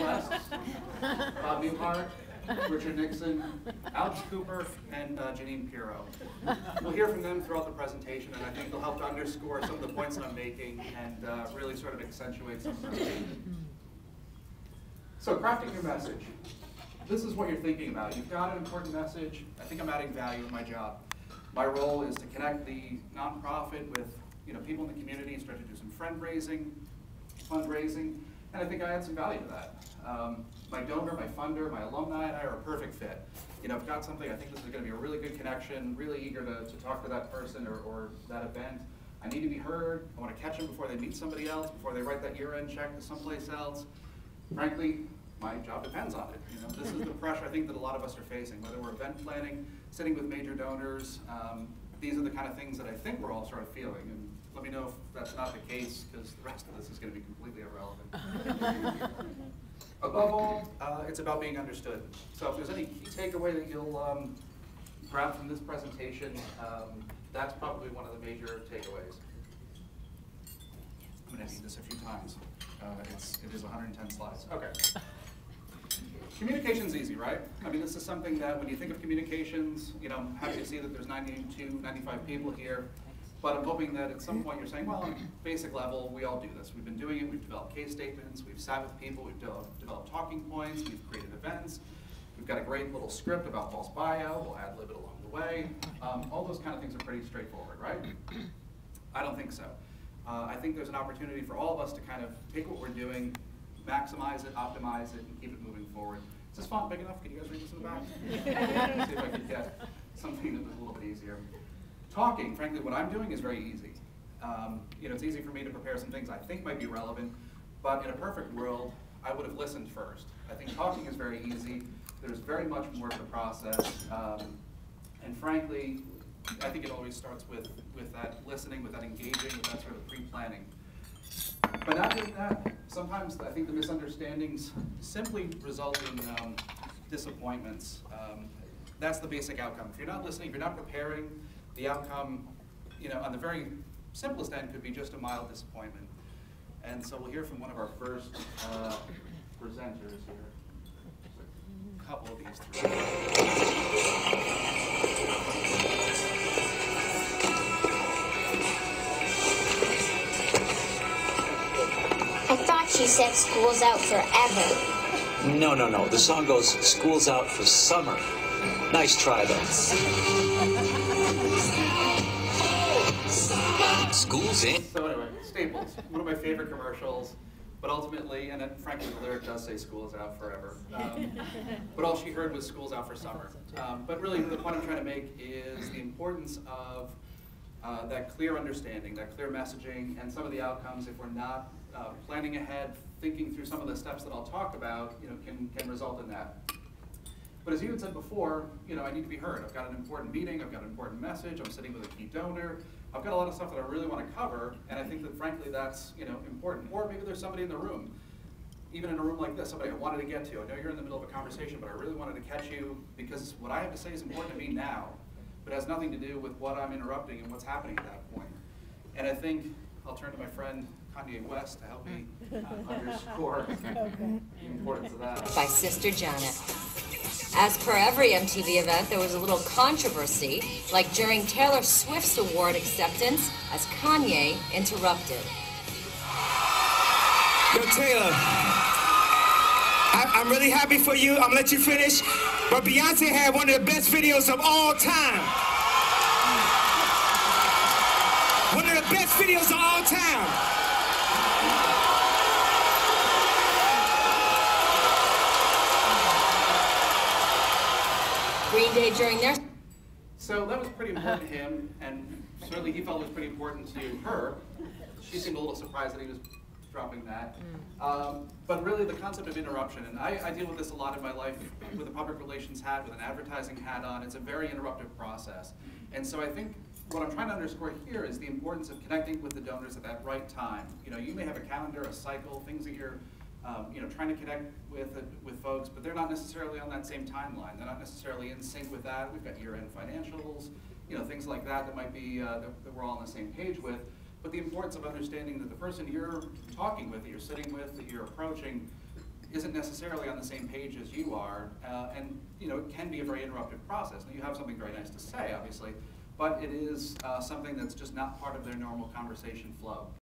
West, Bob Newhart, Richard Nixon, Alex Cooper, and Janine Pirro. We'll hear from them throughout the presentation, and I think they'll help to underscore some of the points that I'm making and really sort of accentuate some of them. So crafting your message. This is what you're thinking about. You've got an important message. I think I'm adding value in my job. My role is to connect the nonprofit with people in the community, start to do some fundraising, and I think I add some value to that. My donor, my funder, my alumni, and I are a perfect fit. I've got something, I think this is going to be a really good connection, really eager to talk to that person or that event. I need to be heard. I want to catch them before they meet somebody else, before they write that year-end check to someplace else. Frankly, my job depends on it. This is the pressure I think that a lot of us are facing, whether we're event planning, sitting with major donors. These are the kind of things that I think we're all sort of feeling. And let me know if that's not the case, because the rest of this is going to be completely irrelevant. Above all, it's about being understood. So if there's any key takeaway that you'll grab from this presentation, that's probably one of the major takeaways. I'm going to need this a few times. It is 110 slides. Okay. Communication's easy, right? I mean, this is something that when you think of communications, I'm happy to see that there's 92, 95 people here. But I'm hoping that at some point you're saying, well, on a basic level, we all do this. We've been doing it. We've developed case statements. We've sat with people. We've developed talking points. We've created events. We've got a great little script about false bio. We'll ad-lib it along the way. All those kind of things are pretty straightforward, right? I don't think so. I think there's an opportunity for all of us to kind of take what we're doing, maximize it, optimize it, and keep it moving forward. Is this font big enough? Can you guys read this in the back? See if I can get something that was a little bit easier. Talking, frankly, what I'm doing is very easy. It's easy for me to prepare some things I think might be relevant, but in a perfect world, I would have listened first. I think talking is very easy. There's very much more to the process, and frankly, I think it always starts with that listening, with that engaging, with that sort of pre-planning. But not doing that, sometimes I think the misunderstandings simply result in disappointments. That's the basic outcome. If you're not listening, if you're not preparing, the outcome, on the very simplest end could be just a mild disappointment. And so we'll hear from one of our first presenters here. A couple of these three. I thought she said school's out forever. No. The song goes, school's out for summer. Nice try, though. School's in. So anyway, Staples, one of my favorite commercials, but ultimately, and frankly the lyric does say school's out forever, but all she heard was school's out for summer. But really the point I'm trying to make is the importance of that clear understanding, that clear messaging, and some of the outcomes, if we're not planning ahead, thinking through some of the steps that I'll talk about, can result in that. But as you had said before, I need to be heard. I've got an important meeting, I've got an important message, I'm sitting with a key donor, I've got a lot of stuff that I really want to cover, and I think that frankly that's important. Or maybe there's somebody in the room, even in a room like this, somebody I wanted to get to. I know you're in the middle of a conversation, but I really wanted to catch you because what I have to say is important to me now, but it has nothing to do with what I'm interrupting and what's happening at that point. And I think I'll turn to my friend Kanye West to help me underscore the importance of that. By Sister Janet. As per every MTV event, there was a little controversy, like during Taylor Swift's award acceptance, as Kanye interrupted. Yo, Taylor, I'm really happy for you. I'm gonna let you finish. But Beyonce had one of the best videos of all time. One of the best videos of all time. Green Day during their... So that was pretty important to him, and certainly he felt it was pretty important to her. She seemed a little surprised that he was dropping that. But really the concept of interruption, and I deal with this a lot in my life with a public relations hat, with an advertising hat on. It's a very interruptive process. And so I think what I'm trying to underscore here is the importance of connecting with the donors at that right time. You may have a calendar, a cycle, things that you're trying to connect with folks, but they're not necessarily on that same timeline. They're not necessarily in sync with that. We've got year-end financials, things like that might be that we're all on the same page with. But the importance of understanding that the person you're talking with, that you're sitting with, that you're approaching, isn't necessarily on the same page as you are, and you know, it can be a very interruptive process. Now, you have something very nice to say, obviously, but it is something that's just not part of their normal conversation flow.